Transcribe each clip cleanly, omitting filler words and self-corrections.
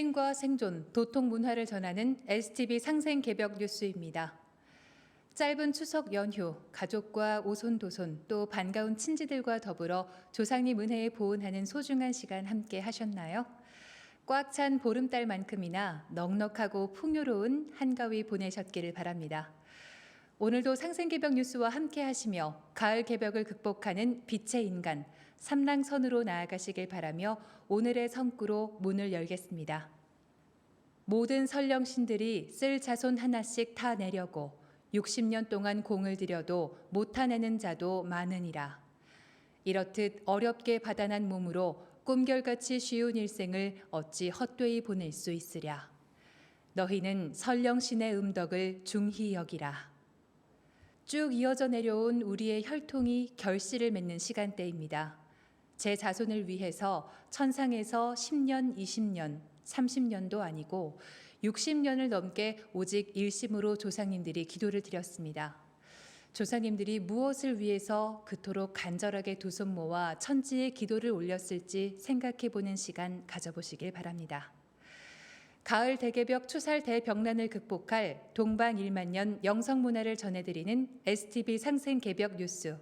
생과 생존, 도통 문화를 전하는 STV 상생개벽 뉴스입니다. 짧은 추석 연휴, 가족과 오손도손 또 반가운 친지들과 더불어 조상님 은혜에 보은하는 소중한 시간 함께 하셨나요? 꽉 찬 보름달만큼이나 넉넉하고 풍요로운 한가위 보내셨기를 바랍니다. 오늘도 상생개벽 뉴스와 함께 하시며 가을 개벽을 극복하는 빛의 인간, 삼랑선으로 나아가시길 바라며 오늘의 성구로 문을 열겠습니다. 모든 선령신들이 쓸 자손 하나씩 타 내려고 60년 동안 공을 들여도 못 타내는 자도 많으니라. 이렇듯 어렵게 받아난 몸으로 꿈결같이 쉬운 일생을 어찌 헛되이 보낼 수 있으랴. 너희는 선령신의 음덕을 중히 여기라. 쭉 이어져 내려온 우리의 혈통이 결실을 맺는 시간대입니다. 제 자손을 위해서 천상에서 10년, 20년, 30년도 아니고 60년을 넘게 오직 일심으로 조상님들이 기도를 드렸습니다. 조상님들이 무엇을 위해서 그토록 간절하게 두 손 모아 천지에 기도를 올렸을지 생각해 보는 시간 가져보시길 바랍니다. 가을 대개벽 추살 대병란을 극복할 동방 1만년 영성문화를 전해드리는 STV 상생개벽 뉴스.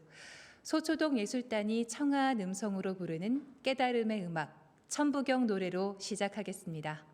소초동 예술단이 청아한 음성으로 부르는 깨달음의 음악, 천부경 노래로 시작하겠습니다.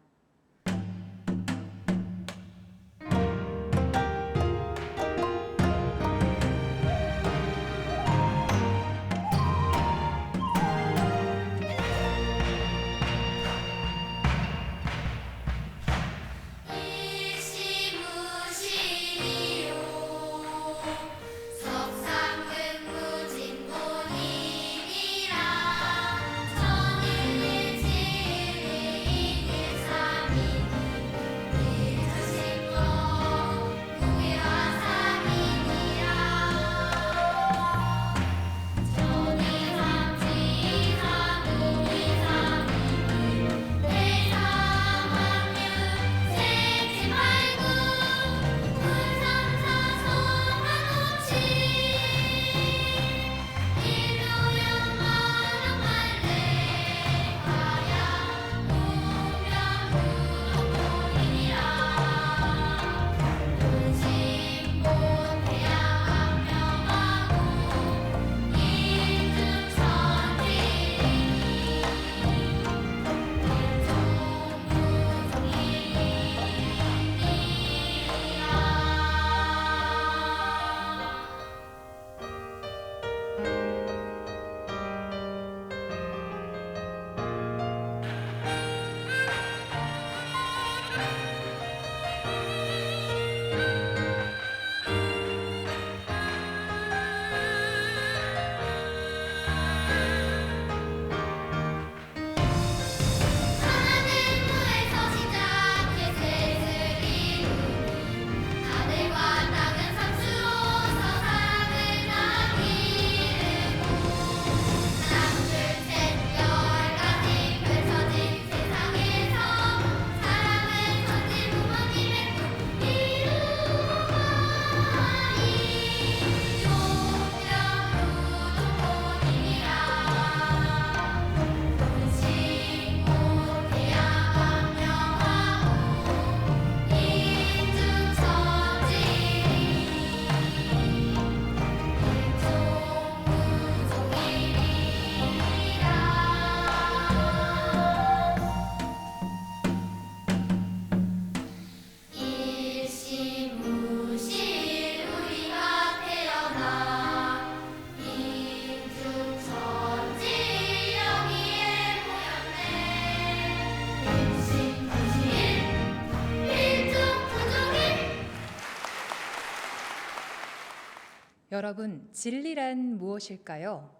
여러분, 진리란 무엇일까요?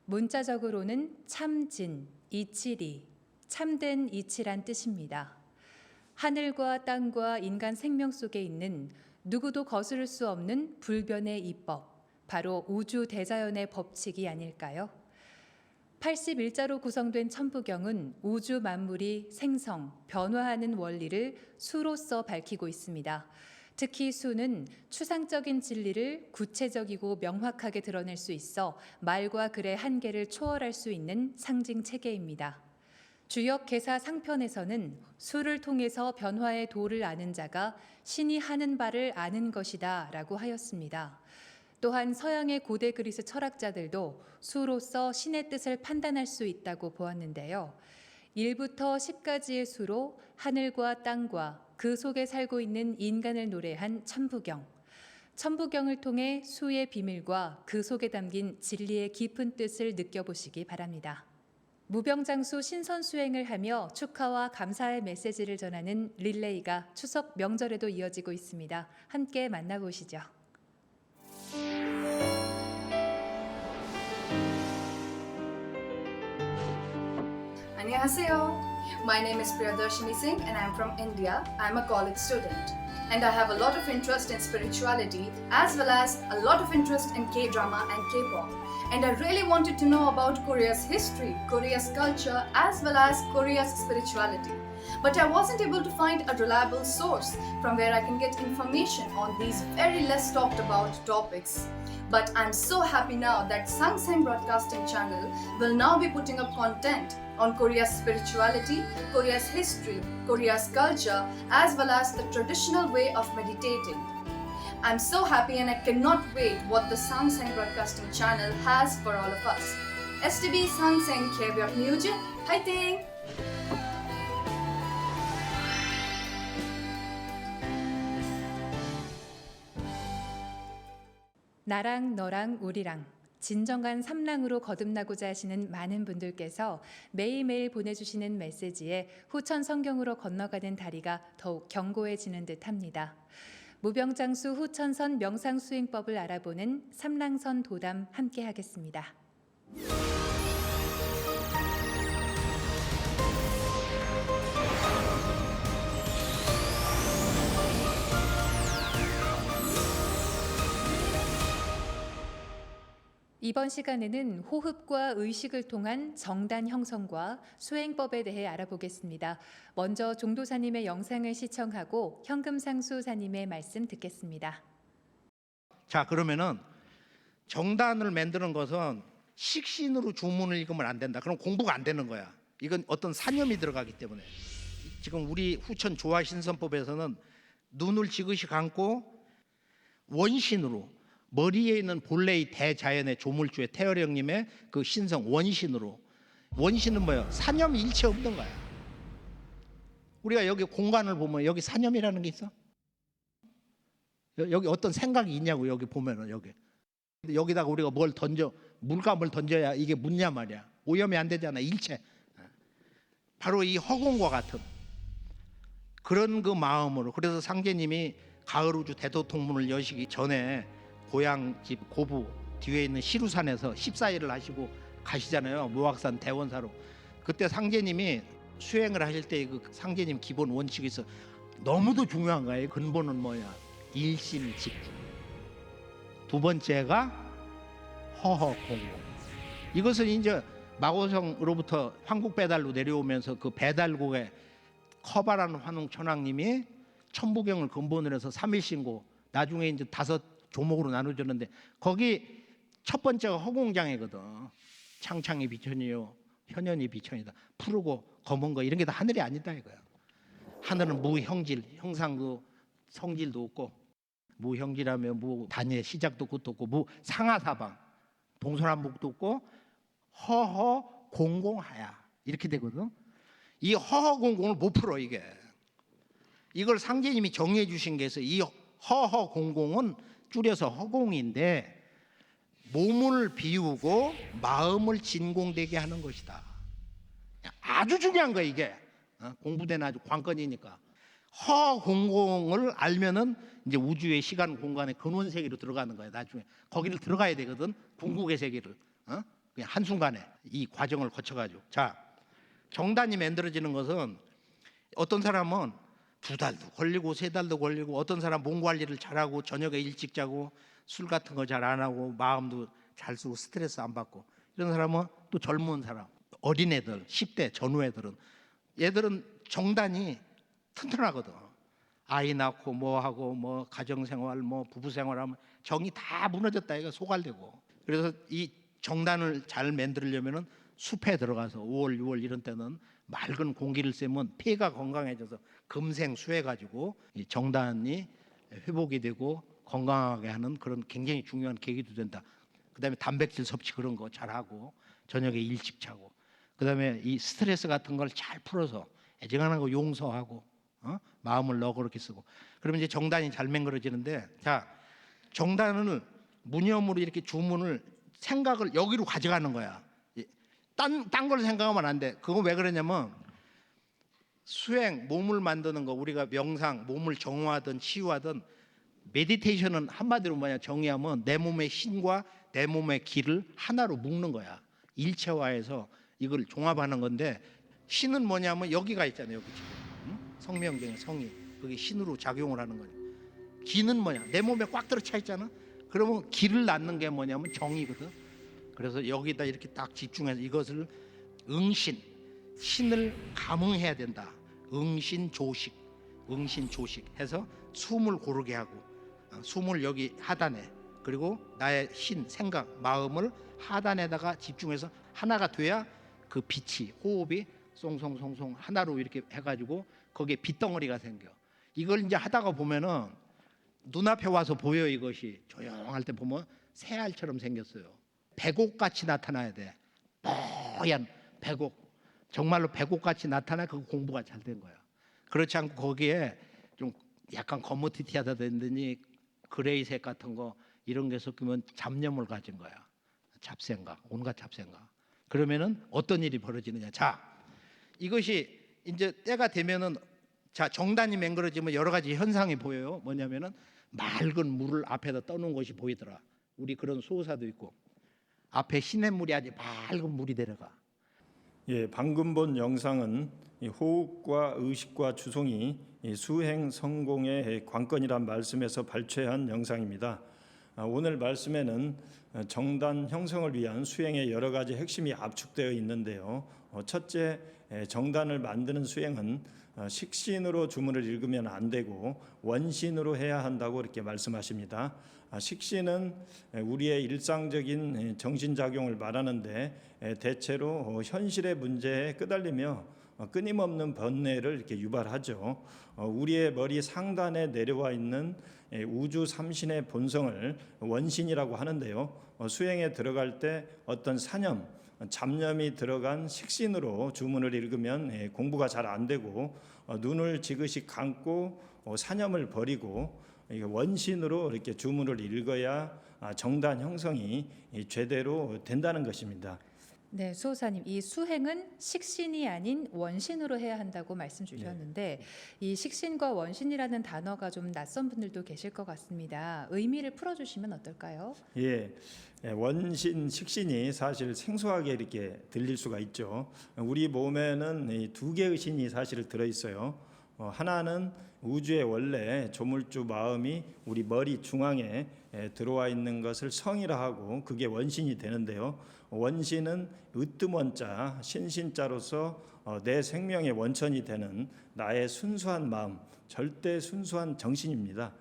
문자적으로는 참진, 이치리, 참된 이치란 뜻입니다. 하늘과 땅과 인간 생명 속에 있는 누구도 거스를 수 없는 불변의 이법, 바로 우주 대자연의 법칙이 아닐까요? 81자로 구성된 천부경은 우주 만물이 생성, 변화하는 원리를 수로서 밝히고 있습니다. 특히 수는 추상적인 진리를 구체적이고 명확하게 드러낼 수 있어 말과 글의 한계를 초월할 수 있는 상징 체계입니다. 주역 개사 상편에서는 수를 통해서 변화의 도를 아는 자가 신이 하는 바를 아는 것이다 라고 하였습니다. 또한 서양의 고대 그리스 철학자들도 수로서 신의 뜻을 판단할 수 있다고 보았는데요. 1부터 10까지의 수로 하늘과 땅과 그 속에 살고 있는 인간을 노래한 천부경. 천부경을 통해 수의 비밀과 그 속에 담긴 진리의 깊은 뜻을 느껴보시기 바랍니다. 무병장수 신선수행을 하며 축하와 감사의 메시지를 전하는 릴레이가 추석 명절에도 이어지고 있습니다. 함께 만나보시죠. Annyeonghaseyo. My name is Priyadarshini Singh and I am from India. I am a college student and I have a lot of interest in spirituality as well as a lot of interest in K-drama and K-pop. And I really wanted to know about Korea's history, Korea's culture as well as Korea's spirituality. But I wasn't able to find a reliable source from where I can get information on these very less talked about topics. But I'm so happy now that Sangsang Broadcasting Channel will now be putting up content on Korea's spirituality, Korea's history, Korea's culture, as well as the traditional way of meditating. I'm so happy and I cannot wait what the Sangsang Broadcasting Channel has for all of us. STB Sangsang KBS News, 화이팅! 나랑 너랑 우리랑 진정한 삼랑으로 거듭나고자 하시는 많은 분들께서 매일매일 보내주시는 메시지에 후천 성경으로 건너가는 다리가 더욱 견고해지는 듯합니다. 무병장수 후천선 명상수행법을 알아보는 삼랑선 도담 함께 하겠습니다. 이번 시간에는 호흡과 의식을 통한 정단 형성과 수행법에 대해 알아보겠습니다. 먼저 종도사님의 영상을 시청하고 현금상수사님의 말씀 듣겠습니다. 자, 그러면은 정단을 만드는 것은 식신으로 주문을 읽으면 안 된다. 그럼 공부가 안 되는 거야. 이건 어떤 사념이 들어가기 때문에. 지금 우리 후천 조화신선법에서는 눈을 지그시 감고 원신으로, 머리에 있는 본래의 대자연의 조물주의 태어령님의 그 신성 원신으로, 원신은 뭐예요? 사념이 일체 없는 거야. 우리가 여기 공간을 보면 여기 사념이라는 게 있어? 여기 어떤 생각이 있냐고. 여기 보면은 여기다가 우리가 뭘 던져, 물감을 던져야 이게 묻냐 말이야. 오염이 안 되잖아, 일체. 바로 이 허공과 같은 그런 그 마음으로. 그래서 상제님이 가을 우주 대도통문을 여시기 전에 고향집 고부 뒤에 있는 시루산에서 14일을 하시고 가시잖아요. 무악산 대원사로. 그때 상제님이 수행을 하실 때 그 상제님 기본 원칙이 있어. 너무도 중요한 거예요. 근본은 뭐야? 일심직중. 두 번째가 허허공공. 이것은 이제 마고성으로부터 황국 배달로 내려오면서 그 배달국에 커바라는 환웅천왕님이 천부경을 근본으로 해서 3일 신고, 나중에 이제 5 조목으로 나눠줬는데 거기 첫 번째가 허공장애거든. 창창이 비천이요, 현현이 비천이다. 푸르고 검은 거 이런 게 다 하늘이 아니다 이거야. 하늘은 무형질, 형상도 성질도 없고, 무형질하면 무단의 시작도 끝도 없고, 무상하사방, 동서남북도 없고, 허허공공하야 이렇게 되거든. 이 허허공공을 못 풀어 이게. 이걸 상제님이 정리해 주신 게 있어. 이 허허공공은 줄여서 허공인데 몸을 비우고 마음을 진공되게 하는 것이다. 아주 중요한 거야 이게. 공부된 아주 관건이니까. 허공공을 알면은 이제 우주의 시간 공간의 근원 세계로 들어가는 거야. 나중에 거기를 들어가야 되거든. 궁극의 세계를. 그냥 한순간에 이 과정을 거쳐가지고. 자, 정단이 만들어지는 것은 어떤 사람은 2달도 걸리고 3달도 걸리고, 어떤 사람 몸 관리를 잘하고 저녁에 일찍 자고 술 같은 거 잘 안 하고 마음도 잘 쓰고 스트레스 안 받고, 이런 사람은 또 젊은 사람, 어린애들, 10대 전후애들은 얘들은 정단이 튼튼하거든. 아이 낳고 뭐 하고 뭐 가정생활 뭐 부부생활하면 정이 다 무너졌다 이거 소갈되고. 그래서 이 정단을 잘 만들려면은 숲에 들어가서 5월 6월 이런 때는 맑은 공기를 쐬면 폐가 건강해져서 금생수해가지고 이 정단이 회복이 되고 건강하게 하는 그런 굉장히 중요한 계기도 된다. 그다음에 단백질 섭취 그런 거 잘하고 저녁에 일찍 자고 그다음에 이 스트레스 같은 걸 잘 풀어서 애정하는 거 용서하고 마음을 너그럽게 쓰고 그러면 이제 정단이 잘 맹그러지는데 자 정단을 무념으로 이렇게 주문을 생각을 여기로 가져가는 거야. 딴 걸 생각하면 안 돼. 그거 왜 그러냐면 수행 몸을 만드는 거 우리가 명상 몸을 정화하든 치유하든 메디테이션은 한마디로 뭐냐 정의하면 내 몸의 신과 내 몸의 기를 하나로 묶는 거야. 일체화해서 이걸 종합하는 건데 신은 뭐냐면 여기가 있잖아요. 여기 지금 성명경의 성이 그게 신으로 작용을 하는 거죠. 기는 뭐냐 내 몸에 꽉 들어차 있잖아. 그러면 기를 낳는 게 뭐냐면 정이거든. 그래서 여기다 이렇게 딱 집중해서 이것을 응신 신을 감응해야 된다. 응신조식 해서 숨을 고르게 하고 숨을 여기 하단에 그리고 나의 신 생각 마음을 하단에다가 집중해서 하나가 돼야 그 빛이 호흡이 송송송송 하나로 이렇게 해가지고 거기에 빛덩어리가 생겨. 이걸 이제 하다가 보면은 눈앞에 와서 보여. 이것이 조용할 때 보면 새알처럼 생겼어요. 백옥같이 나타나야 돼. 뽀얀 백옥. 정말로 백옥같이 나타나 그 공부가 잘 된 거야. 그렇지 않고 거기에 좀 약간 거무튀튀하다든지 그레이색 같은 거 이런 게 섞이면 잡념을 가진 거야. 잡생각, 온갖 잡생각. 그러면은 어떤 일이 벌어지느냐. 자, 이것이 이제 때가 되면은 자 정단이 맹그러지면 여러 가지 현상이 보여요. 뭐냐면은 맑은 물을 앞에다 떠놓은 것이 보이더라. 우리 그런 수호사도 있고 앞에 시냇물이 아주 맑은 물이 내려가. 예, 방금 본 영상은 이 호흡과 의식과 주송이 이 수행 성공의 관건이란 말씀에서 발췌한 영상입니다. 오늘 말씀에는 정단 형성을 위한 수행의 여러 가지 핵심이 압축되어 있는데요. 첫째, 정단을 만드는 수행은 식신으로 주문을 읽으면 안 되고 원신으로 해야 한다고 이렇게 말씀하십니다. 식신은 우리의 일상적인 정신작용을 말하는데 대체로 현실의 문제에 끄달리며 끊임없는 번뇌를 이렇게 유발하죠. 우리의 머리 상단에 내려와 있는 우주 삼신의 본성을 원신이라고 하는데요. 수행에 들어갈 때 어떤 사념, 잡념이 들어간 식신으로 주문을 읽으면 공부가 잘 안 되고 눈을 지그시 감고 사념을 버리고 원신으로 이렇게 주문을 읽어야 정단 형성이 제대로 된다는 것입니다. 네, 수호사님, 이 수행은 식신이 아닌 원신으로 해야 한다고 말씀 주셨는데 이 식신과 원신이라는 단어가 좀 낯선 분들도 계실 것 같습니다. 의미를 풀어주시면 어떨까요? 예, 원신, 식신이 사실 생소하게 이렇게 들릴 수가 있죠. 우리 몸에는 이 두 개의 신이 사실 들어 있어요. 하나는 우주의 원래 조물주 마음이 우리 머리 중앙에 들어와 있는 것을 성이라 하고 그게 원신이 되는데요. 원신은 으뜸원자 신신자로서 내 생명의 원천이 되는 나의 순수한 마음, 절대 순수한 정신입니다.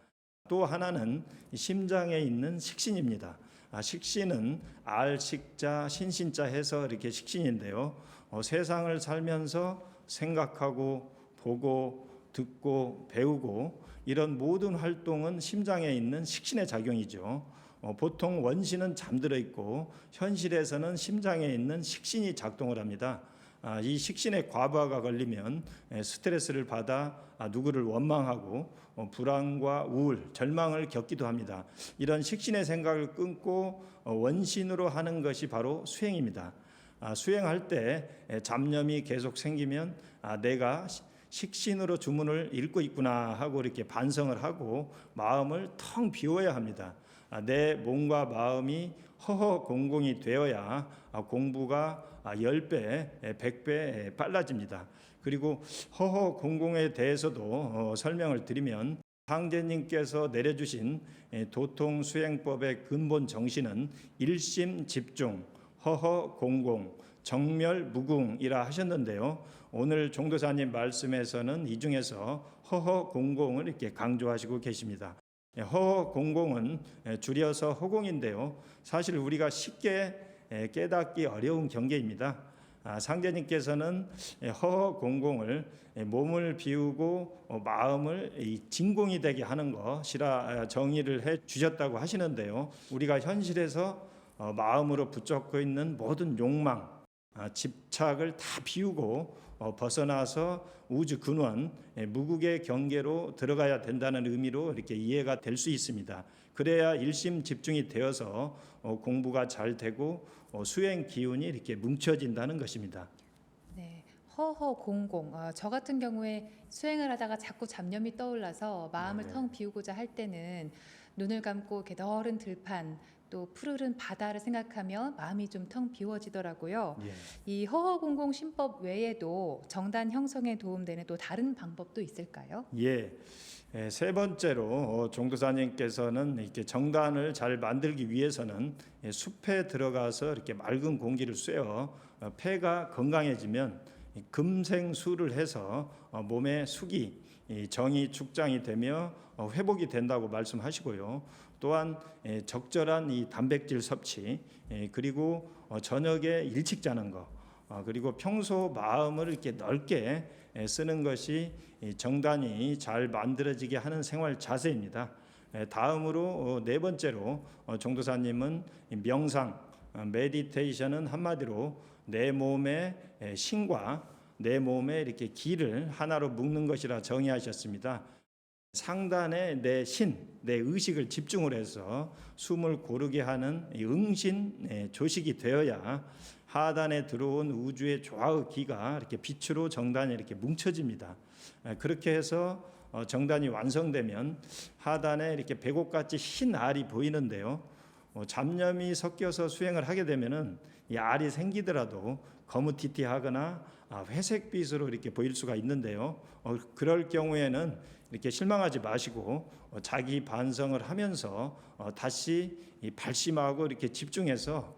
또 하나는 심장에 있는 식신입니다. 식신은 알식자, 신신자 해서 이렇게 식신인데요. 세상을 살면서 생각하고 보고 듣고 배우고 이런 모든 활동은 심장에 있는 식신의 작용이죠. 보통 원신은 잠들어 있고 현실에서는 심장에 있는 식신이 작동을 합니다. 이 식신에 과부하가 걸리면 스트레스를 받아 누구를 원망하고 불안과 우울, 절망을 겪기도 합니다. 이런 식신의 생각을 끊고 원신으로 하는 것이 바로 수행입니다. 수행할 때 잡념이 계속 생기면 내가 식신으로 주문을 읽고 있구나 하고 이렇게 반성을 하고 마음을 텅 비워야 합니다. 내 몸과 마음이 허허공공이 되어야 공부가 10배, 100배 빨라집니다. 그리고 허허공공에 대해서도 설명을 드리면 상제님께서 내려주신 도통수행법의 근본 정신은 일심집중, 허허공공, 정멸무궁이라 하셨는데요. 오늘 종도사님 말씀에서는 이 중에서 허허공공을 이렇게 강조하시고 계십니다. 허허공공은 줄여서 허공인데요. 사실 우리가 쉽게 깨닫기 어려운 경계입니다. 상제님께서는 허허공공을 몸을 비우고 마음을 이 진공이 되게 하는 것이라 정의를 해 주셨다고 하시는데요. 우리가 현실에서 마음으로 붙잡고 있는 모든 욕망, 집착을 다 비우고 벗어나서 우주 근원, 무국의 경계로 들어가야 된다는 의미로 이렇게 이해가 될 수 있습니다. 그래야 일심 집중이 되어서 공부가 잘 되고 수행 기운이 이렇게 뭉쳐진다는 것입니다. 네, 허허공공. 저 같은 경우에 수행을 하다가 자꾸 잡념이 떠올라서 마음을 네. 텅 비우고자 할 때는 눈을 감고 이렇게 너른 들판 또 푸르른 바다를 생각하면 마음이 좀 텅 비워지더라고요. 예. 이 허허공공 신법 외에도 정단 형성에 도움되는 또 다른 방법도 있을까요? 예. 세 번째로 종도사님께서는 이렇게 정단을 잘 만들기 위해서는 숲에 들어가서 이렇게 맑은 공기를 쐬어 폐가 건강해지면 금생수를 해서 몸의 숙이 정이 축장이 되며 회복이 된다고 말씀하시고요. 또한 적절한 이 단백질 섭취, 그리고 저녁에 일찍 자는 거, 그리고 평소 마음을 이렇게 넓게 쓰는 것이 정단이 잘 만들어지게 하는 생활 자세입니다. 다음으로 네 번째로 종도사님은 명상, 메디테이션은 한마디로 내 몸의 신과 내 몸의 이렇게 기를 하나로 묶는 것이라 정의하셨습니다. 상단에 내 신, 내 의식을 집중을 해서 숨을 고르게 하는 응신 조식이 되어야 하단에 들어온 우주의 조화의 기가 이렇게 빛으로 정단에 이렇게 뭉쳐집니다. 그렇게 해서 정단이 완성되면 하단에 이렇게 배곡같이 흰 알이 보이는데요. 잡념이 섞여서 수행을 하게 되면은 이 알이 생기더라도 거무튀튀하거나 회색빛으로 이렇게 보일 수가 있는데요. 그럴 경우에는 이렇게 실망하지 마시고 자기 반성을 하면서 다시 발심하고 이렇게 집중해서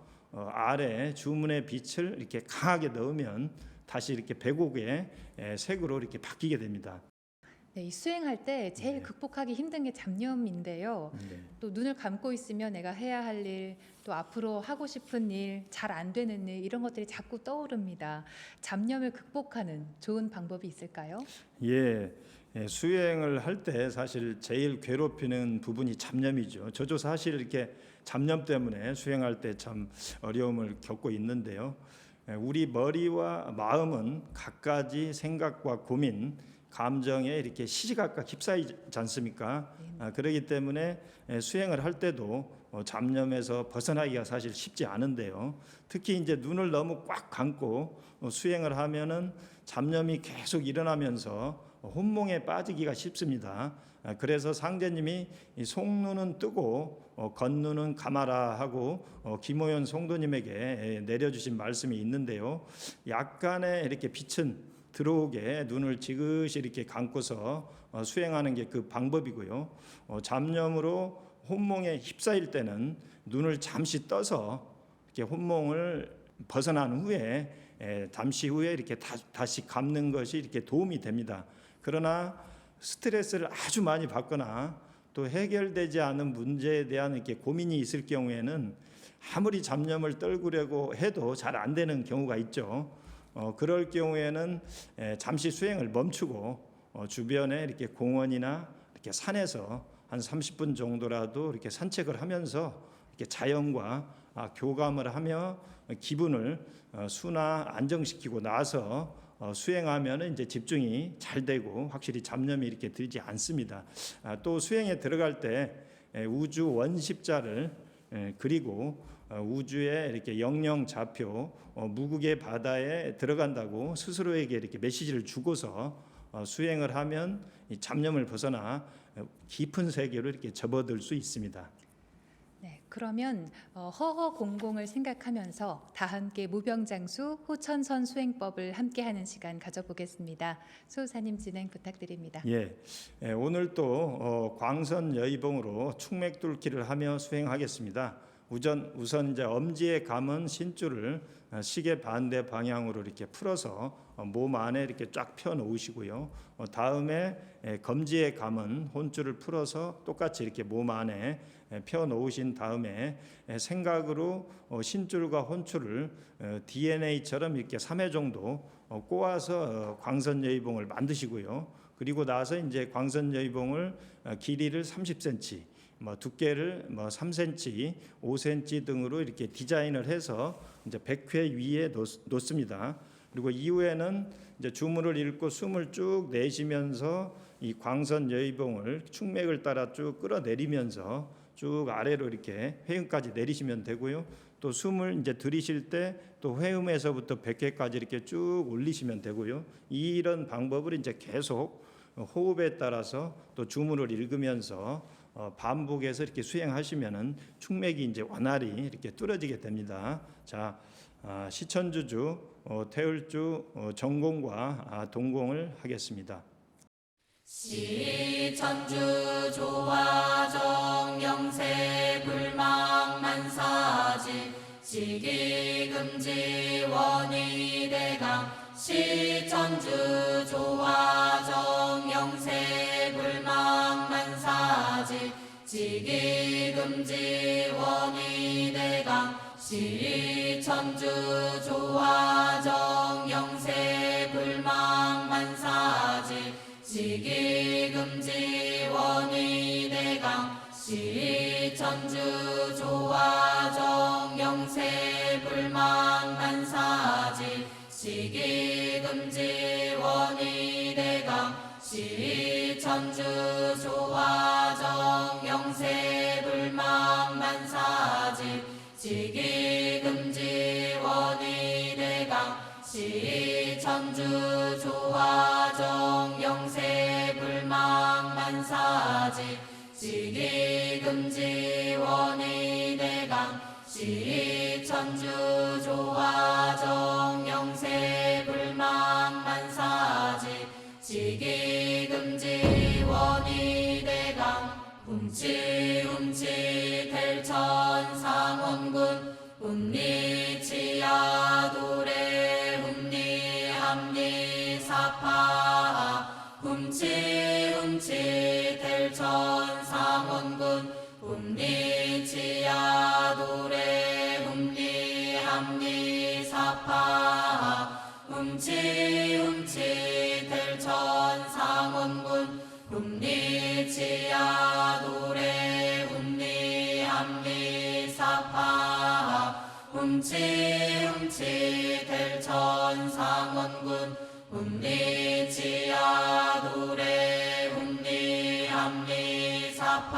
아래 주문의 빛을 이렇게 강하게 넣으면 다시 이렇게 배곡의 색으로 이렇게 바뀌게 됩니다. 네, 이 수행할 때 제일 네. 극복하기 힘든 게 잡념인데요. 네. 또 눈을 감고 있으면 내가 해야 할 일, 또 앞으로 하고 싶은 일, 잘 안 되는 일 이런 것들이 자꾸 떠오릅니다. 잡념을 극복하는 좋은 방법이 있을까요? 예, 수행을 할 때 사실 제일 괴롭히는 부분이 잡념이죠. 저도 사실 이렇게 잡념 때문에 수행할 때 참 어려움을 겪고 있는데요. 우리 머리와 마음은 갖가지 생각과 고민, 감정에 이렇게 시시각각 휩싸이지 않습니까? 그렇기 때문에 수행을 할 때도 잡념에서 벗어나기가 사실 쉽지 않은데요. 특히 이제 눈을 너무 꽉 감고 수행을 하면은 잡념이 계속 일어나면서 혼몽에 빠지기가 쉽습니다. 그래서 상제님이 속눈은 뜨고 겉눈은 감아라 하고 김호연 성도님에게 내려주신 말씀이 있는데요. 약간의 이렇게 빛은 들어오게 눈을 지그시 이렇게 감고서 수행하는 게 그 방법이고요. 잡념으로 혼몽에 휩싸일 때는 눈을 잠시 떠서 이렇게 혼몽을 벗어난 후에 잠시 후에 이렇게 다시 감는 것이 이렇게 도움이 됩니다. 그러나 스트레스를 아주 많이 받거나 또 해결되지 않은 문제에 대한 이렇게 고민이 있을 경우에는 아무리 잡념을 떨구려고 해도 잘 안 되는 경우가 있죠. 그럴 경우에는 잠시 수행을 멈추고 주변에 이렇게 공원이나 이렇게 산에서 한 30분 정도라도 이렇게 산책을 하면서 이렇게 자연과 교감을 하며 기분을 순화 안정시키고 나서 수행하면 이제 집중이 잘 되고 확실히 잡념이 이렇게 들지 않습니다. 또 수행에 들어갈 때 우주 원십자를 그리고 우주의 이렇게 영영 좌표 무국의 바다에 들어간다고 스스로에게 이렇게 메시지를 주고서 수행을 하면 이 잡념을 벗어나 깊은 세계로 이렇게 접어들 수 있습니다. 네, 그러면 허허공공을 생각하면서 다 함께 무병장수 호천선 수행법을 함께하는 시간 가져보겠습니다. 수호사님 진행 부탁드립니다. 예, 오늘 또 광선 여의봉으로 충맥 뚫기를 하며 수행하겠습니다. 우선 이제 엄지의 감은 신줄을 시계 반대 방향으로 이렇게 풀어서 몸 안에 이렇게 쫙 펴 놓으시고요. 다음에 검지의 감은 혼줄을 풀어서 똑같이 이렇게 몸 안에 펴 놓으신 다음에 생각으로 신줄과 혼줄을 DNA처럼 이렇게 3회 정도 꼬아서 광선여의봉을 만드시고요. 그리고 나서 이제 광선여의봉을 길이를 30cm, 두께를 3cm, 5cm 등으로 이렇게 디자인을 해서 이제 100회 위에 놓습니다. 그리고 이후에는 이제 주문을 읽고 숨을 쭉 내쉬면서 이 광선여의봉을 충맥을 따라 쭉 끌어내리면서 쭉 아래로 이렇게 회음까지 내리시면 되고요. 또 숨을 이제 들이쉴 때 또 회음에서부터 100회까지 이렇게 쭉 올리시면 되고요. 이런 방법을 이제 계속 호흡에 따라서 또 주문을 읽으면서 반복해서 이렇게 수행하시면은 충맥이 이제 원활히 이렇게 뚫어지게 됩니다. 자, 시천주주, 태울주, 전공과 동공을 하겠습니다. 시천주 조화정 영세 불망만사지 지기금지 원위대강 시천주 조화정 영세 불망만사지 지기금지 원위대강 시천주 조화정 영세 불망만사지 지기금지 원위대강 시천주 조화정 영세 불망만사지 지기금지 원위대강 시천주 조화정 영세 불망만사지 지기금지 원위대강 시천주 조화정 영세 불망만사지 지기금지 원위대강 시천주 조화정 영세 불망만사지 지기금지 원위대강 훔치 델천상원군 훔리치야도래 훔리합리사파 훔치 델천상원군 훔리치야도래 훔리합리사파 훔치 델천상원군 훔리치야도래 훔리합리사파 훔치 델천상원군 훔리치야도래 훔리합리사파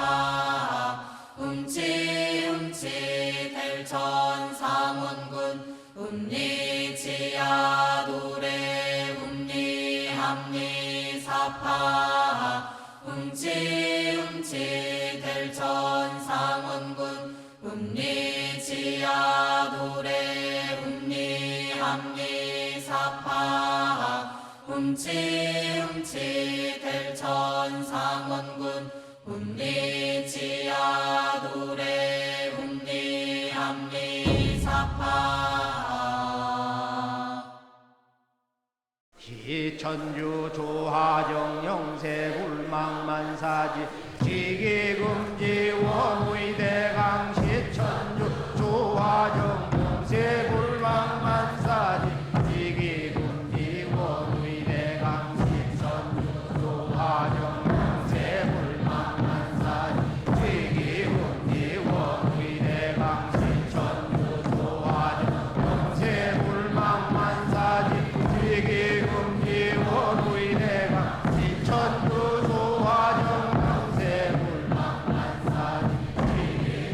훔치 델천상원군 훔리치야도래 훔리합리사파 훔치 델천상원군 훔리치야도래 훔리합리사파 훔치 델천상원군 훔리치야도래 훔리합리사파 시천주 조화정 영세 불망만사지 지기금지 원위대강 시천주 조화정 영세 불망만사지 지기금지 원위대강 시천주 조화정 영세 불망만사지 지기금지 원위대강 시천주 조화정 영세 불망만사지 지기금지 원위대강 시천주 조화정 영세 불망만사지 지기금지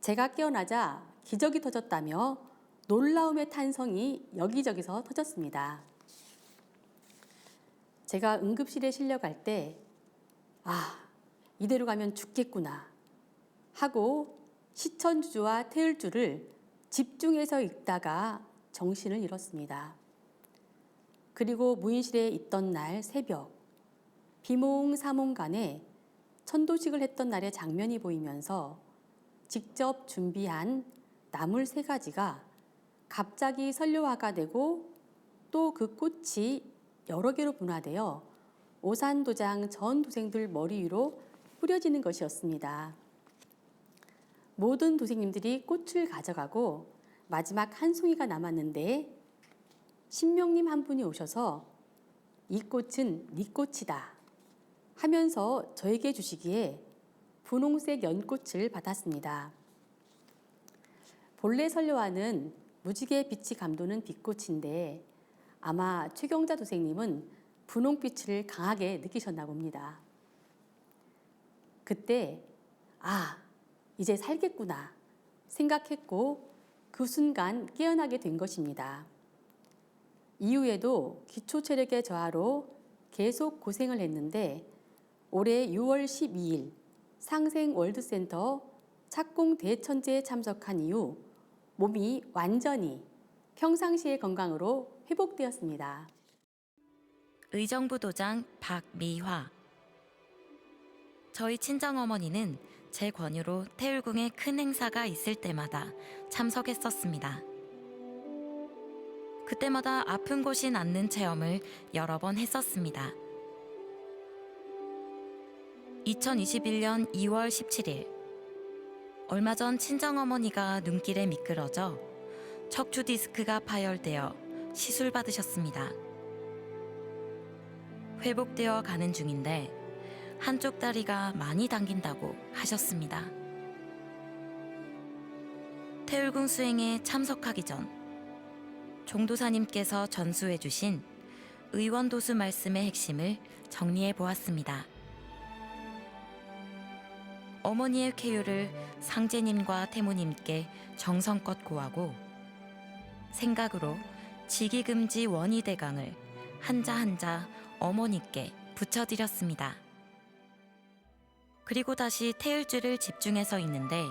제가 깨어나자 기적이 터졌다며 놀라움의 탄성이 여기저기서 터졌습니다. 제가 응급실에 실려갈 때 이대로 가면 죽겠구나 하고 시천주조와 태을주를 집중해서 읽다가 정신을 잃었습니다. 그리고 무인실에 있던 날 새벽 비몽사몽간에 천도식을 했던 날의 장면이 보이면서 직접 준비한 나물 3가지가 갑자기 선료화가 되고 또 그 꽃이 여러 개로 분화되어 오산도장 전 도생들 머리 위로 뿌려지는 것이었습니다. 모든 도생님들이 꽃을 가져가고 마지막 한 송이가 남았는데 신명님 한 분이 오셔서 이 꽃은 네 꽃이다 하면서 저에게 주시기에 분홍색 연꽃을 받았습니다. 본래 선료화는 무지개 빛이 감도는 빛꽃인데 아마 최경자 도생님은 분홍빛을 강하게 느끼셨나 봅니다. 그때 이제 살겠구나 생각했고 그 순간 깨어나게 된 것입니다. 이후에도 기초 체력의 저하로 계속 고생을 했는데 올해 6월 12일 상생 월드센터 착공 대천제에 참석한 이후 몸이 완전히 평상시의 건강으로 회복되었습니다. 의정부 도장 박미화. 저희 친정어머니는 제 권유로 태울궁에 큰 행사가 있을 때마다 참석했었습니다. 그때마다 아픈 곳이 낫는 체험을 여러 번 했었습니다. 2021년 2월 17일 얼마 전 친정어머니가 눈길에 미끄러져 척추 디스크가 파열되어 시술받으셨습니다. 회복되어 가는 중인데 한쪽 다리가 많이 당긴다고 하셨습니다. 태울궁 수행에 참석하기 전 종도사님께서 전수해 주신 의원도수 말씀의 핵심을 정리해 보았습니다. 어머니의 쾌유를 상제님과 태무님께 정성껏 고하고 생각으로 지기금지 원희대강을 한자 한자 어머니께 붙여드렸습니다. 그리고 다시 태을주를 집중해서 있는데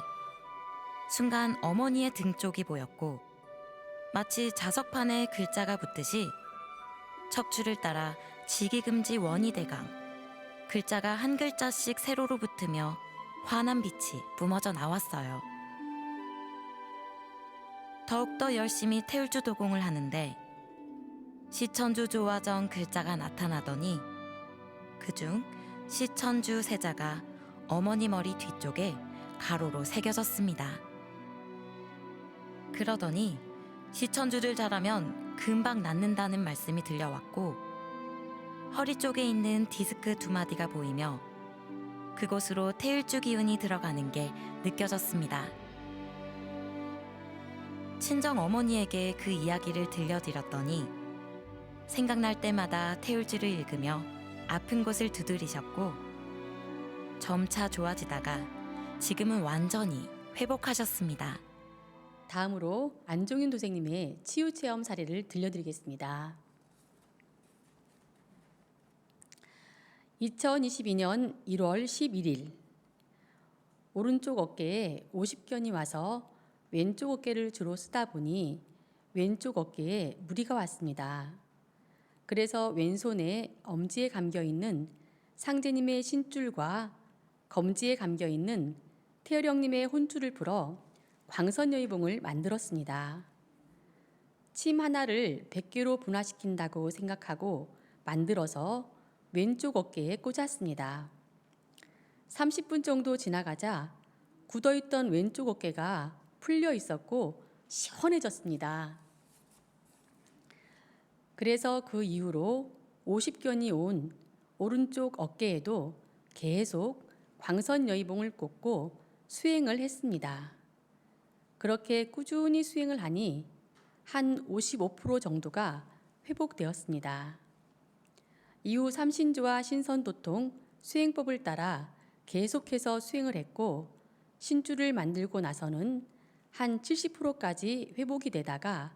순간 어머니의 등 쪽이 보였고 마치 자석판에 글자가 붙듯이 척추를 따라 지기금지 원희대강 글자가 한 글자씩 세로로 붙으며 환한 빛이 뿜어져 나왔어요. 더욱더 열심히 태울주 도공을 하는데 시천주 조화정 글자가 나타나더니 그중 시천주 세자가 어머니 머리 뒤쪽에 가로로 새겨졌습니다. 그러더니 시천주를 잘하면 금방 낫는다는 말씀이 들려왔고 허리 쪽에 있는 디스크 2마디가 보이며 그곳으로 태을주 기운이 들어가는 게 느껴졌습니다. 친정 어머니에게 그 이야기를 들려드렸더니 생각날 때마다 태울주를 읽으며 아픈 곳을 두드리셨고 점차 좋아지다가 지금은 완전히 회복하셨습니다. 다음으로 안종윤 도생님의 치유체험 사례를 들려드리겠습니다. 2022년 1월 11일 오른쪽 어깨에 50견이 와서 왼쪽 어깨를 주로 쓰다 보니 왼쪽 어깨에 무리가 왔습니다. 그래서 왼손에 엄지에 감겨있는 상제님의 신줄과 검지에 감겨있는 태열형님의 혼줄을 풀어 광선여의봉을 만들었습니다. 침 하나를 100개로 분화시킨다고 생각하고 만들어서 왼쪽 어깨에 꽂았습니다. 30분 정도 지나가자 굳어있던 왼쪽 어깨가 풀려 있었고 시원해졌습니다. 그래서 그 이후로 50견이 온 오른쪽 어깨에도 계속 광선여의봉을 꽂고 수행을 했습니다. 그렇게 꾸준히 수행을 하니 한 55% 정도가 회복되었습니다. 이후 삼신주와 신선도통 수행법을 따라 계속해서 수행을 했고 신주를 만들고 나서는 한 70%까지 회복이 되다가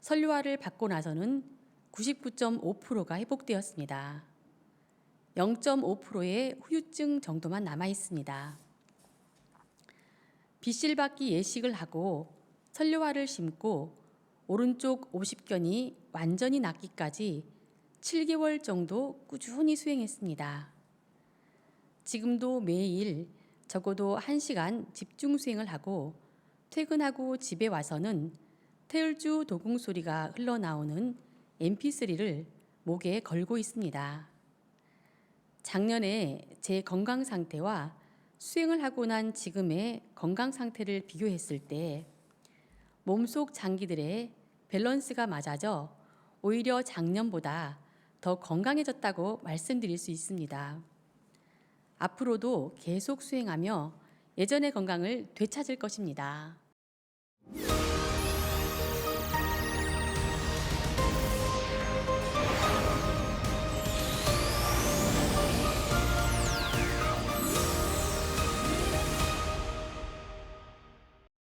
설료화를 받고 나서는 99.5%가 회복되었습니다. 0.5%의 후유증 정도만 남아 있습니다. 빗실받기 예식을 하고 설료화를 심고 오른쪽 50견이 완전히 낫기까지 7개월 정도 꾸준히 수행했습니다. 지금도 매일 적어도 1시간 집중 수행을 하고 퇴근하고 집에 와서는 태을주 도궁 소리가 흘러나오는 MP3를 목에 걸고 있습니다. 작년에 제 건강 상태와 수행을 하고 난 지금의 건강 상태를 비교했을 때 몸속 장기들의 밸런스가 맞아져 오히려 작년보다 더 건강해졌다고 말씀드릴 수 있습니다. 앞으로도 계속 수행하며 예전의 건강을 되찾을 것입니다.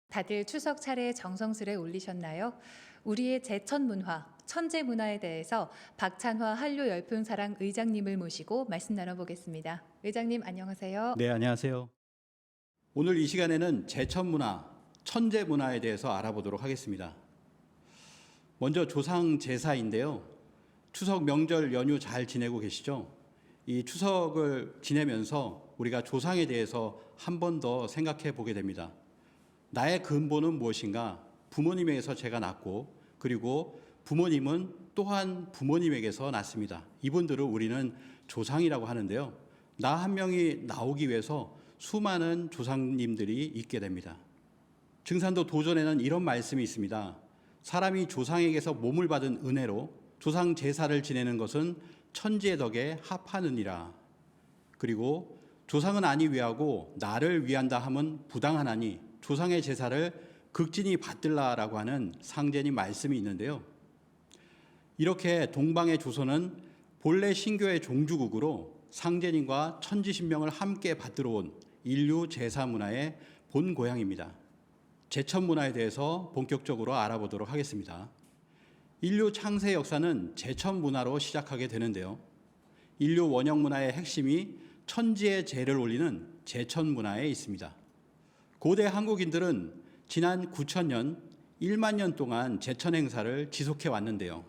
다들 추석 차례 정성스레 올리셨나요? 우리의 제천 문화, 천재 문화에 대해서 박찬화 한류 열풍사랑 의장님을 모시고 말씀 나눠보겠습니다. 의장님 안녕하세요. 네, 안녕하세요. 오늘 이 시간에는 제천 문화, 천재 문화에 대해서 알아보도록 하겠습니다. 먼저 조상 제사인데요. 추석 명절 연휴 잘 지내고 계시죠? 이 추석을 지내면서 우리가 조상에 대해서 한 번 더 생각해 보게 됩니다. 나의 근본은 무엇인가? 부모님에게서 제가 낳고 그리고 부모님은 또한 부모님에게서 낳습니다. 이분들을 우리는 조상이라고 하는데요. 나 한 명이 나오기 위해서 수많은 조상님들이 있게 됩니다. 증산도 도전에는 이런 말씀이 있습니다. 사람이 조상에게서 몸을 받은 은혜로 조상 제사를 지내는 것은 천지의 덕에 합하느니라. 그리고 조상은 아니 위하고 나를 위한다 함은 부당하나니 조상의 제사를 극진히 받들라라고 하는 상제님 말씀이 있는데요. 이렇게 동방의 조선은 본래 신교의 종주국으로 상제님과 천지신명을 함께 받들어 온 인류 제사 문화의 본 고향입니다. 제천 문화에 대해서 본격적으로 알아보도록 하겠습니다. 인류 창세 역사는 제천 문화로 시작하게 되는데요. 인류 원형 문화의 핵심이 천지의 제를 올리는 제천 문화에 있습니다. 고대 한국인들은 지난 9,000년, 1만 년 동안 제천 행사를 지속해 왔는데요.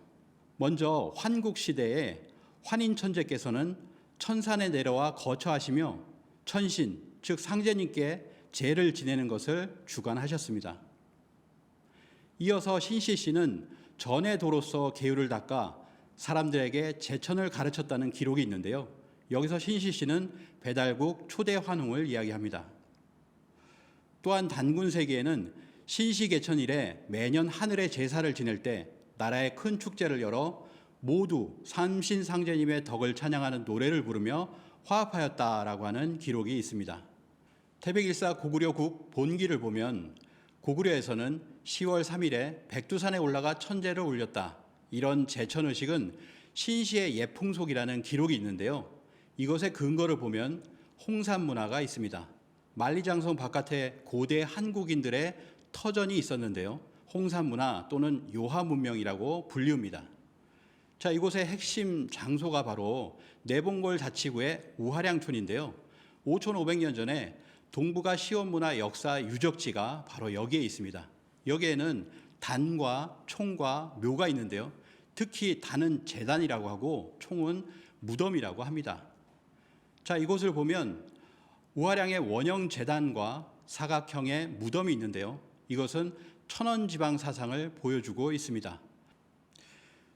먼저 환국 시대에 환인 천재께서는 천산에 내려와 거처하시며 천신, 즉 상제님께 제를 지내는 것을 주관하셨습니다. 이어서 신시 씨는 전의 도로서 계율을 닦아 사람들에게 제천을 가르쳤다는 기록이 있는데요. 여기서 신시 씨는 배달국 초대 환웅을 이야기합니다. 또한 단군 세기에는 신시개천일에 매년 하늘의 제사를 지낼 때 나라의 큰 축제를 열어 모두 삼신상제님의 덕을 찬양하는 노래를 부르며 화합하였다라고 하는 기록이 있습니다. 태백일사 고구려국 본기를 보면 고구려에서는 10월 3일에 백두산에 올라가 천제를 올렸다. 이런 제천의식은 신시의 예풍속이라는 기록이 있는데요. 이것의 근거를 보면 홍산 문화가 있습니다. 만리장성 바깥에 고대 한국인들의 터전이 있었는데요. 홍산 문화 또는 요하 문명이라고 불리웁니다. 자, 이곳의 핵심 장소가 바로 내봉골 자치구의 우하량촌인데요. 5,500년 전에 동북아 시원 문화 역사 유적지가 바로 여기에 있습니다. 여기에는 단과 총과 묘가 있는데요. 특히 단은 제단이라고 하고 총은 무덤이라고 합니다. 자, 이곳을 보면 우하량의 원형 제단과 사각형의 무덤이 있는데요. 이것은 천원지방 사상을 보여주고 있습니다.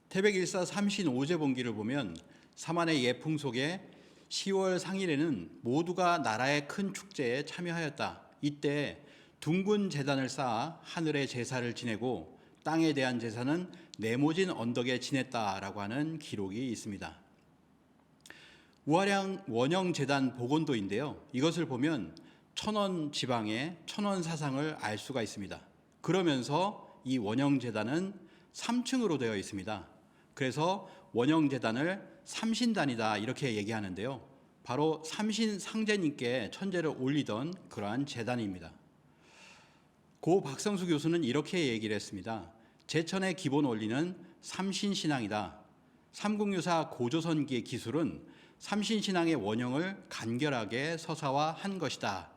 태백일사 삼신 오제본기를 보면 사만의 예풍 속에 10월 상일에는 모두가 나라의 큰 축제에 참여하였다. 이때 둥근 제단을 쌓아 하늘의 제사를 지내고 땅에 대한 제사는 네모진 언덕에 지냈다라고 하는 기록이 있습니다. 우하량 원형 제단 복원도인데요. 이것을 보면 천원 지방의 천원 사상을 알 수가 있습니다. 그러면서 이 원형 제단은 3층으로 되어 있습니다. 그래서 원형 제단을 삼신단이다 이렇게 얘기하는데요. 바로 삼신상제님께 천제를 올리던 그러한 제단입니다. 고 박성수 교수는 이렇게 얘기를 했습니다. 제천의 기본 원리는 삼신신앙이다. 삼국유사 고조선기의 기술은 삼신신앙의 원형을 간결하게 서사화한 것이다.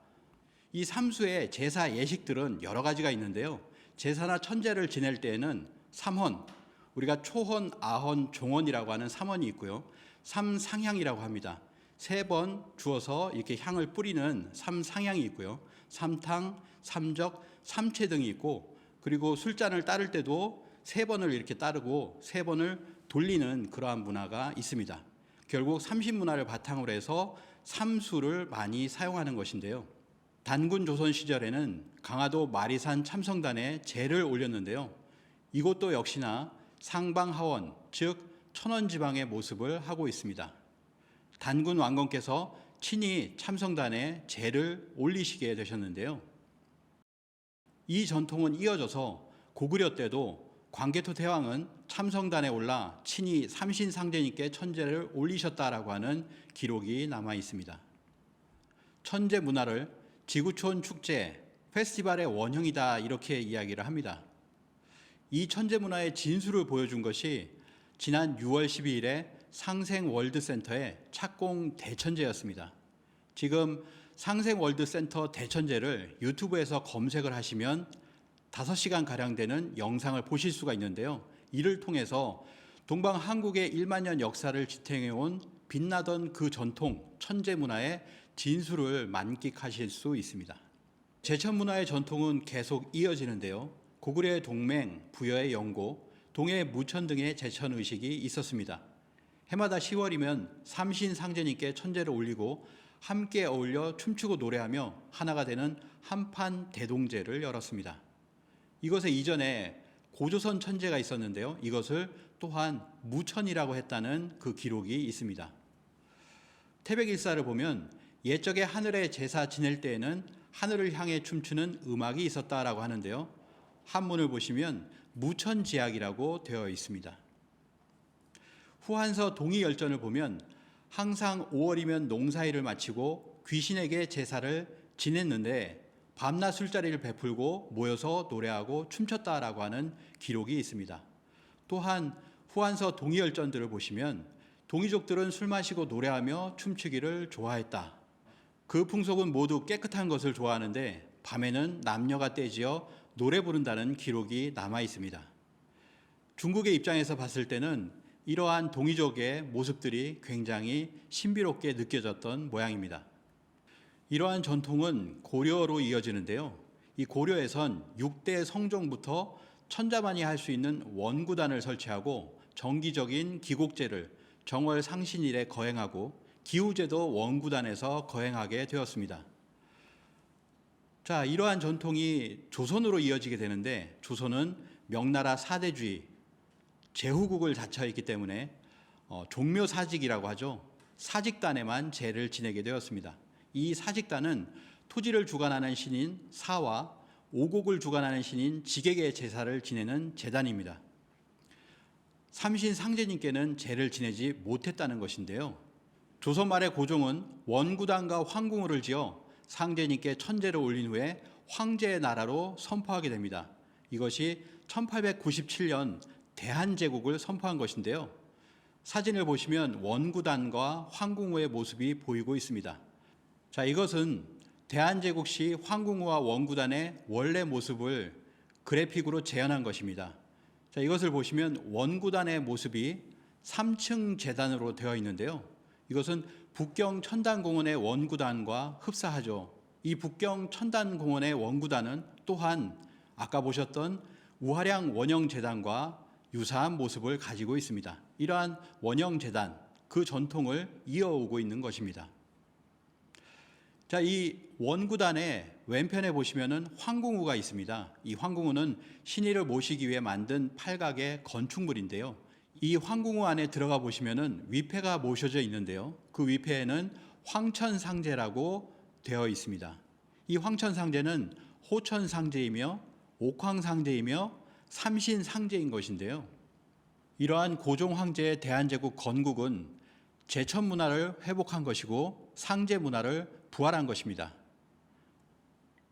이 삼수의 제사 예식들은 여러 가지가 있는데요. 제사나 천제를 지낼 때에는 삼헌, 우리가 초헌, 아헌, 종헌이라고 하는 삼헌이 있고요. 삼상향이라고 합니다. 3번 주어서 이렇게 향을 뿌리는 삼상향이 있고요. 삼탕, 삼적, 삼채 등이 있고, 그리고 술잔을 따를 때도 3번을 이렇게 따르고 3번을 돌리는 그러한 문화가 있습니다. 결국 삼신문화를 바탕으로 해서 삼수를 많이 사용하는 것인데요. 단군 조선 시절에는 강화도 마리산 참성단에 제를 올렸는데요. 이곳도 역시나 상방하원, 즉 천원지방의 모습을 하고 있습니다. 단군 왕건께서 친히 참성단에 제를 올리시게 되셨는데요. 이 전통은 이어져서 고구려 때도 광개토 대왕은 참성단에 올라 친히 삼신상제님께 천제를 올리셨다라고 하는 기록이 남아 있습니다. 천제 문화를 지구촌 축제, 페스티벌의 원형이다 이렇게 이야기를 합니다. 이 천제 문화의 진수를 보여준 것이 지난 6월 12일에 상생월드센터의 착공 대천제였습니다. 지금 상생월드센터 대천제를 유튜브에서 검색을 하시면 5시간가량 되는 영상을 보실 수가 있는데요. 이를 통해서 동방 한국의 1만 년 역사를 지탱해온 빛나던 그 전통, 천제 문화의 진수를 만끽하실 수 있습니다. 제천 문화의 전통은 계속 이어지는데요. 고구려의 동맹, 부여의 영고, 동해의 무천 등의 제천 의식이 있었습니다. 해마다 10월이면 삼신상제님께 천제를 올리고 함께 어울려 춤추고 노래하며 하나가 되는 한판 대동제를 열었습니다. 이것에 이전에 고조선 천제가 있었는데요. 이것을 또한 무천이라고 했다는 그 기록이 있습니다. 태백일사를 보면 옛적에 하늘에 제사 지낼 때에는 하늘을 향해 춤추는 음악이 있었다라고 하는데요. 한문을 보시면 무천지악이라고 되어 있습니다. 후한서 동의열전을 보면 항상 5월이면 농사일을 마치고 귀신에게 제사를 지냈는데 밤낮 술자리를 베풀고 모여서 노래하고 춤췄다라고 하는 기록이 있습니다. 또한 후한서 동의열전들을 보시면 동이족들은 술 마시고 노래하며 춤추기를 좋아했다. 그 풍속은 모두 깨끗한 것을 좋아하는데 밤에는 남녀가 떼지어 노래 부른다는 기록이 남아 있습니다. 중국의 입장에서 봤을 때는 이러한 동이족의 모습들이 굉장히 신비롭게 느껴졌던 모양입니다. 이러한 전통은 고려로 이어지는데요. 이 고려에선 6대 성종부터 천자만이 할 수 있는 원구단을 설치하고 정기적인 기곡제를 정월 상신일에 거행하고 기우제도 원구단에서 거행하게 되었습니다. 자, 이러한 전통이 조선으로 이어지게 되는데 조선은 명나라 사대주의, 제후국을 자처했기 때문에 종묘사직이라고 하죠. 사직단에만 제를 지내게 되었습니다. 이 사직단은 토지를 주관하는 신인 사와 오곡을 주관하는 신인 직에게 제사를 지내는 제단입니다. 삼신상제님께는 제를 지내지 못했다는 것인데요. 조선 말의 고종은 원구단과 황궁을 지어 상제님께 천제를 올린 후에 황제의 나라로 선포하게 됩니다. 이것이 1897년 대한제국을 선포한 것인데요. 사진을 보시면 원구단과 황궁우의 모습이 보이고 있습니다. 자, 이것은 대한제국 시 황궁우와 원구단의 원래 모습을 그래픽으로 재현한 것입니다. 자, 이것을 보시면 원구단의 모습이 3층 제단으로 되어 있는데요. 이것은 북경 천단공원의 원구단과 흡사하죠. 이 북경 천단공원의 원구단은 또한 아까 보셨던 우하량 원형재단과 유사한 모습을 가지고 있습니다. 이러한 원형재단, 그 전통을 이어오고 있는 것입니다. 자, 이 원구단의 왼편에 보시면은 황궁우가 있습니다. 이 황궁우는 신의를 모시기 위해 만든 팔각의 건축물인데요. 이 황궁우 안에 들어가 보시면은 위패가 모셔져 있는데요. 그 위패에는 황천상제라고 되어 있습니다. 이 황천상제는 호천상제이며 옥황상제이며 삼신상제인 것인데요. 이러한 고종 황제의 대한제국 건국은 제천 문화를 회복한 것이고 상제 문화를 부활한 것입니다.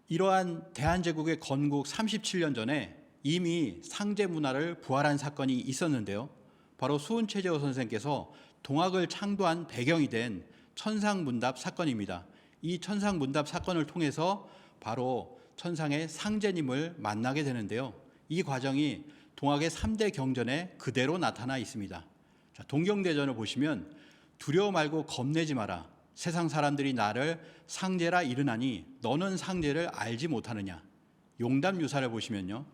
이러한 대한제국의 건국 37년 전에 이미 상제 문화를 부활한 사건이 있었는데요. 바로 수훈 최재호 선생께서 동학을 창도한 배경이 된 천상문답 사건입니다. 이 천상문답 사건을 통해서 바로 천상의 상제님을 만나게 되는데요. 이 과정이 동학의 3대 경전에 그대로 나타나 있습니다. 자, 동경대전을 보시면 두려워 말고 겁내지 마라. 세상 사람들이 나를 상제라 이르나니 너는 상제를 알지 못하느냐. 용담유사를 보시면요.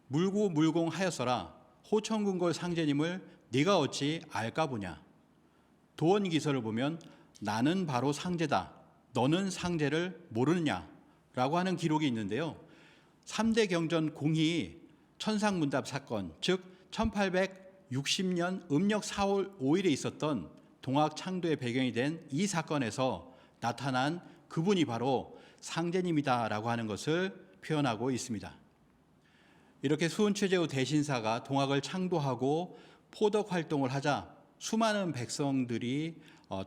물고물공하였어라. 호천궁궐 상제님을 네가 어찌 알까 보냐. 도원기서를 보면 나는 바로 상제다. 너는 상제를 모르느냐. 라고 하는 기록이 있는데요. 3대 경전 공희 천상문답 사건, 즉 1860년 음력 4월 5일에 있었던 동학 창도의 배경이 된 이 사건에서 나타난 그분이 바로 상제님이다라고 하는 것을 표현하고 있습니다. 이렇게 수훈 최재우 대신사가 동학을 창도하고 포덕 활동을 하자 수많은 백성들이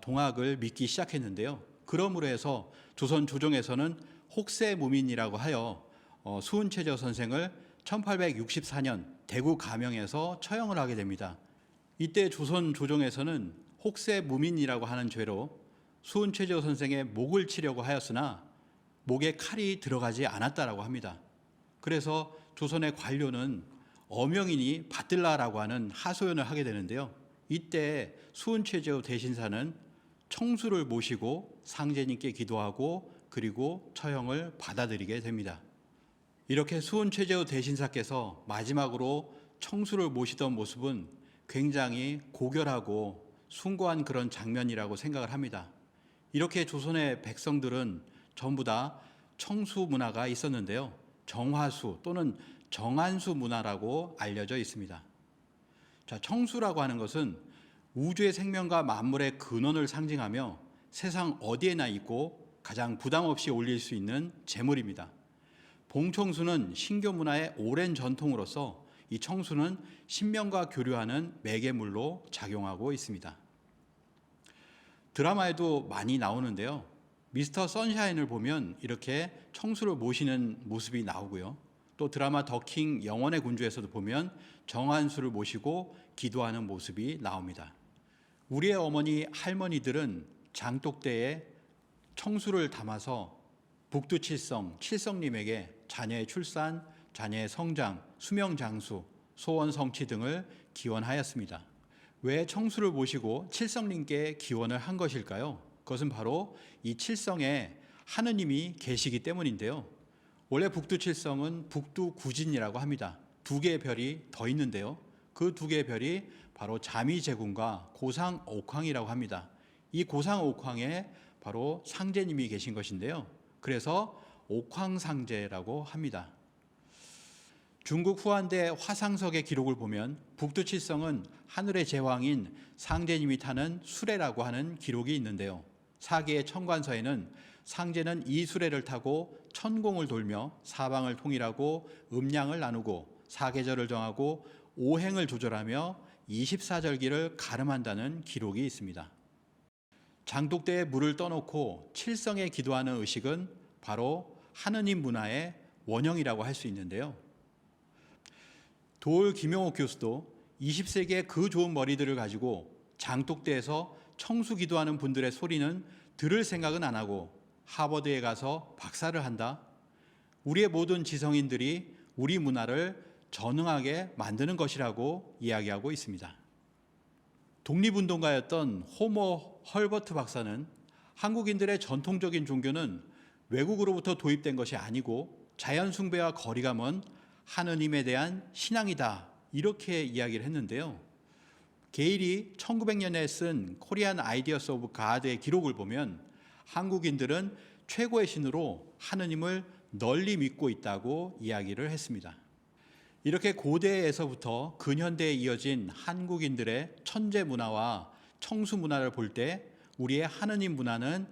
동학을 믿기 시작했는데요. 그러므로 해서 조선 조정에서는 혹세무민이라고 하여 수훈 최재우 선생을 1864년 대구 가명에서 처형을 하게 됩니다. 이때 조선 조정에서는 혹세무민이라고 하는 죄로 수훈 최재호 선생의 목을 치려고 하였으나 목에 칼이 들어가지 않았다라고 합니다. 그래서 조선의 관료는 어명이니 받들라라고 하는 하소연을 하게 되는데요. 이때 수훈 최재호 대신사는 청수를 모시고 상제님께 기도하고 그리고 처형을 받아들이게 됩니다. 이렇게 수훈 최재호 대신사께서 마지막으로 청수를 모시던 모습은 굉장히 고결하고 숭고한 그런 장면이라고 생각을 합니다. 이렇게 조선의 백성들은 전부 다 청수 문화가 있었는데요. 정화수 또는 정한수 문화라고 알려져 있습니다. 자, 청수라고 하는 것은 우주의 생명과 만물의 근원을 상징하며 세상 어디에나 있고 가장 부담 없이 올릴 수 있는 제물입니다. 봉청수는 신교 문화의 오랜 전통으로서 이 청수는 신명과 교류하는 매개물로 작용하고 있습니다. 드라마에도 많이 나오는데요. 미스터 선샤인을 보면 이렇게 청수를 모시는 모습이 나오고요. 또 드라마 더킹 영원의 군주에서도 보면 정한수를 모시고 기도하는 모습이 나옵니다. 우리의 어머니 할머니들은 장독대에 청수를 담아서 북두칠성, 칠성님에게 자녀의 출산, 자녀의 성장, 수명장수, 소원 성취 등을 기원하였습니다. 왜 청수를 모시고 칠성님께 기원을 한 것일까요? 그것은 바로 이 칠성에 하느님이 계시기 때문인데요. 원래 북두칠성은 북두구진이라고 합니다. 2개의 별이 더 있는데요. 그 2개의 별이 바로 자미제군과 고상옥황이라고 합니다. 이 고상옥황에 바로 상제님이 계신 것인데요. 그래서 옥황상제라고 합니다. 중국 후한대 화상석의 기록을 보면 북두칠성은 하늘의 제왕인 상제님이 타는 수레라고 하는 기록이 있는데요. 사기의 천관서에는 상제는 이 수레를 타고 천공을 돌며 사방을 통일하고 음양을 나누고 사계절을 정하고 오행을 조절하며 24절기를 가름한다는 기록이 있습니다. 장독대에 물을 떠놓고 칠성에 기도하는 의식은 바로 하느님 문화의 원형이라고 할 수 있는데요. 도올 김용옥 교수도 20세기의 그 좋은 머리들을 가지고 장독대에서 청수 기도하는 분들의 소리는 들을 생각은 안 하고 하버드에 가서 박사를 한다. 우리의 모든 지성인들이 우리 문화를 전응하게 만드는 것이라고 이야기하고 있습니다. 독립운동가였던 호머 헐버트 박사는 한국인들의 전통적인 종교는 외국으로부터 도입된 것이 아니고 자연 숭배와 거리가 먼 하느님에 대한 신앙이다. 이렇게 이야기를 했는데요. 게일이 1900년에 쓴 코리안 아이디어스 오브 가드의 기록을 보면 한국인들은 최고의 신으로 하느님을 널리 믿고 있다고 이야기를 했습니다. 이렇게 고대에서부터 근현대에 이어진 한국인들의 천재 문화와 청수 문화를 볼 때 우리의 하느님 문화는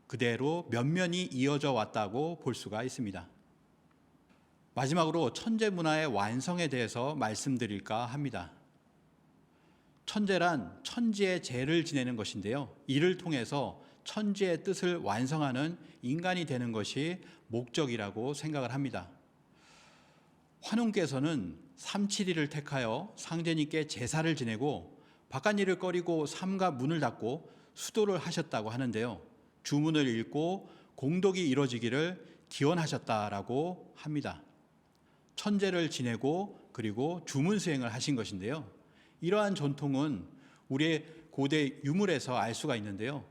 그대로 면면이 이어져 왔다고 볼 수가 있습니다. 마지막으로 천재 문화의 완성에 대해서 말씀드릴까 합니다. 천제란 천지의 제를 지내는 것인데요. 이를 통해서 천지의 뜻을 완성하는 인간이 되는 것이 목적이라고 생각을 합니다. 환웅께서는 삼칠일을 택하여 상제님께 제사를 지내고 바깥일을 꺼리고 삼가 문을 닫고 수도를 하셨다고 하는데요. 주문을 읽고 공덕이 이루어지기를 기원하셨다라고 합니다. 천제를 지내고 그리고 주문 수행을 하신 것인데요. 이러한 전통은 우리의 고대 유물에서 알 수가 있는데요.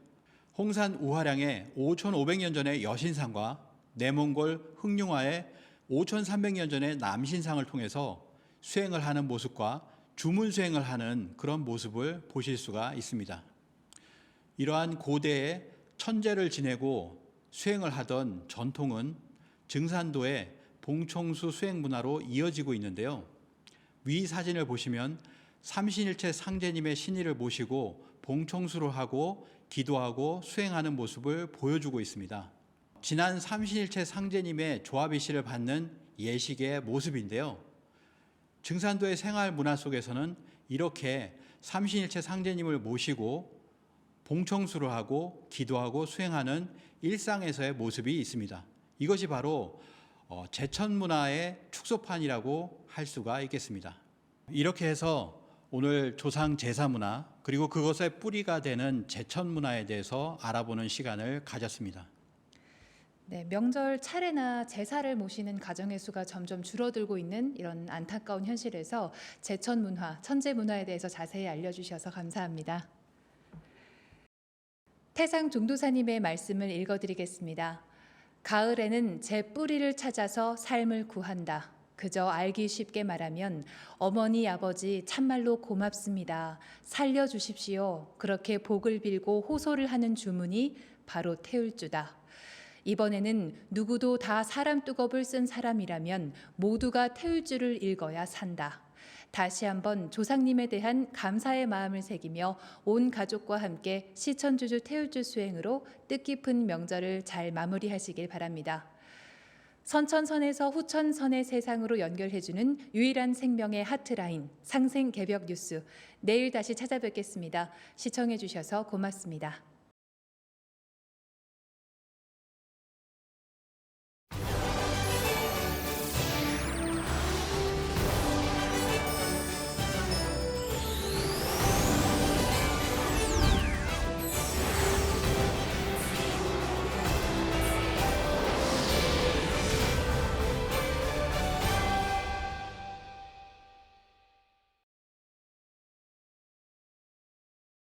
홍산 우화량의 5,500년 전의 여신상과 내몽골 흑룡화의 5,300년 전의 남신상을 통해서 수행을 하는 모습과 주문 수행을 하는 그런 모습을 보실 수가 있습니다. 이러한 고대의 천제를 지내고 수행을 하던 전통은 증산도의 봉총수 수행 문화로 이어지고 있는데요. 위 사진을 보시면 삼신일체 상제님의 신의를 모시고 봉총수를 하고 기도하고 수행하는 모습을 보여주고 있습니다. 지난 삼신일체 상제님의 조합의시를 받는 예식의 모습인데요. 증산도의 생활 문화 속에서는 이렇게 삼신일체 상제님을 모시고 봉총수를 하고 기도하고 수행하는 일상에서의 모습이 있습니다. 이것이 바로 제천 문화의 축소판이라고 할 수가 있겠습니다. 이렇게 해서 오늘 조상 제사 문화 그리고 그것의 뿌리가 되는 제천 문화에 대해서 알아보는 시간을 가졌습니다. 네, 명절 차례나 제사를 모시는 가정의 수가 점점 줄어들고 있는 이런 안타까운 현실에서 제천 문화, 천제 문화에 대해서 자세히 알려주셔서 감사합니다. 태상 종도사님의 말씀을 읽어드리겠습니다. 가을에는 제 뿌리를 찾아서 삶을 구한다. 그저 알기 쉽게 말하면 어머니 아버지 참말로 고맙습니다. 살려주십시오. 그렇게 복을 빌고 호소를 하는 주문이 바로 태울주다. 이번에는 누구도 다 사람 두겁을 쓴 사람이라면 모두가 태울주를 읽어야 산다. 다시 한번 조상님에 대한 감사의 마음을 새기며 온 가족과 함께 시천주주 태울주 수행으로 뜻깊은 명절을 잘 마무리하시길 바랍니다. 선천선에서 후천선의 세상으로 연결해주는 유일한 생명의 하트라인 상생개벽 뉴스. 내일 다시 찾아뵙겠습니다. 시청해 주셔서 고맙습니다.